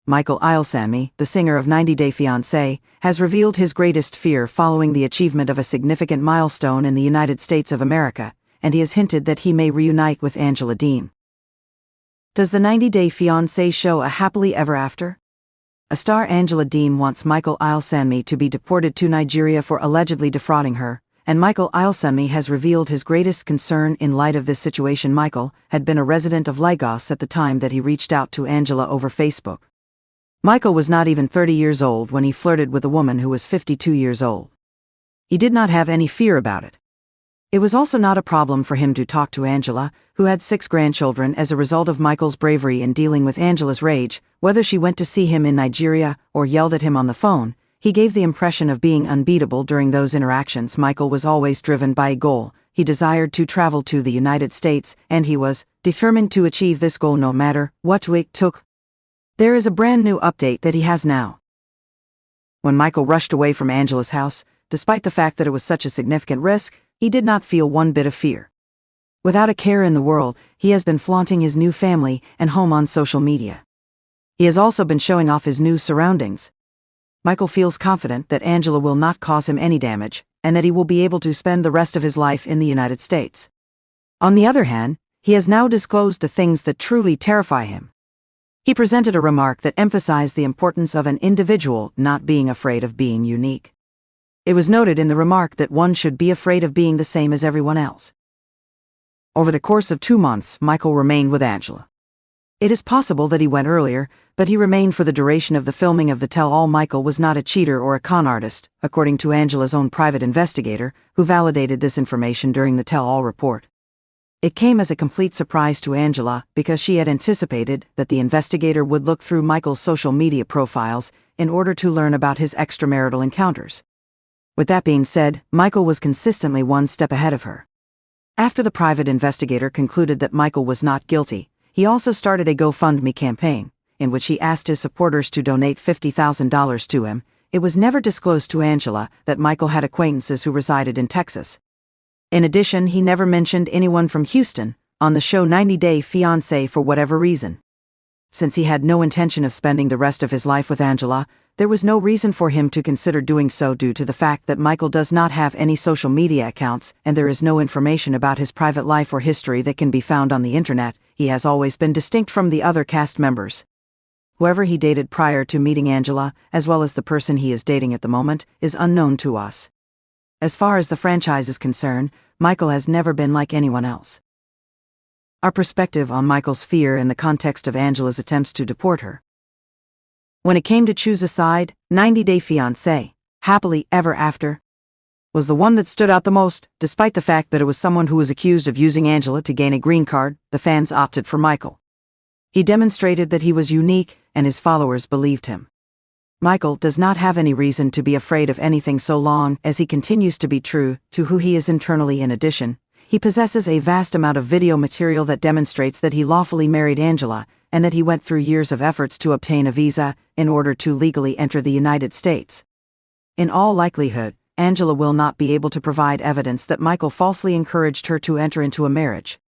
Ilesanmi, the singer of 90 Day Fiancé, has revealed his greatest fear following the achievement of a significant milestone in the United States of America, and he has hinted that he may reunite with Deem. Does the 90 Day Fiancé show a happily ever after? A star Deem wants Ilesanmi to be deported to Nigeria for allegedly defrauding her, and Ilesanmi has revealed his greatest concern in light of this situation. Michael had been a resident of Lagos at the time that he reached out to Angela over Facebook. Michael was not even 30 years old when he flirted with a woman who was 52 years old. He did not have any fear about it. It was also not a problem for him to talk to Angela, who had 6 grandchildren as a result of Michael's bravery in dealing with Angela's rage. Whether she went to see him in Nigeria or yelled at him on the phone, he gave the impression of being unbeatable during those interactions. Michael was always driven by a goal. He desired to travel to the United States, and he was determined to achieve this goal no matter what it took. There is a brand new update that he has now. When Michael rushed away from Angela's house, despite the fact that it was such a significant risk, he did not feel one bit of fear. Without a care in the world, he has been flaunting his new family and home on social media. He has also been showing off his new surroundings. Michael feels confident that Angela will not cause him any damage, and that he will be able to spend the rest of his life in the United States. On the other hand, he has now disclosed the things that truly terrify him. He presented a remark that emphasized the importance of an individual not being afraid of being unique. It was noted in the remark that one should be afraid of being the same as everyone else. Over the course of 2 months, Michael remained with Angela. It is possible that he went earlier, but he remained for the duration of the filming of the tell-all. Michael was not a cheater or a con artist, according to Angela's own private investigator, who validated this information during the tell-all report. It came as a complete surprise to Angela because she had anticipated that the investigator would look through Michael's social media profiles in order to learn about his extramarital encounters. With that being said, Michael was consistently one step ahead of her. After the private investigator concluded that Michael was not guilty, he also started a GoFundMe campaign, in which he asked his supporters to donate $50,000 to him. It was never disclosed to Angela that Michael had acquaintances who resided in Texas. In addition, he never mentioned anyone from Houston on the show 90 Day Fiancé for whatever reason. Since he had no intention of spending the rest of his life with Angela, there was no reason for him to consider doing so due to the fact that Michael does not have any social media accounts and there is no information about his private life or history that can be found on the internet. He has always been distinct from the other cast members. Whoever he dated prior to meeting Angela, as well as the person he is dating at the moment, is unknown to us. As far as the franchise is concerned, Michael has never been like anyone else. Our perspective on Michael's fear in the context of Angela's attempts to deport her. When it came to choose a side, 90 Day Fiancé, happily ever after, was the one that stood out the most. Despite the fact that it was someone who was accused of using Angela to gain a green card, the fans opted for Michael. He demonstrated that he was unique, and his followers believed him. Michael does not have any reason to be afraid of anything so long as he continues to be true to who he is internally. In addition, he possesses a vast amount of video material that demonstrates that he lawfully married Angela, and that he went through years of efforts to obtain a visa in order to legally enter the United States. In all likelihood, Angela will not be able to provide evidence that Michael falsely encouraged her to enter into a marriage.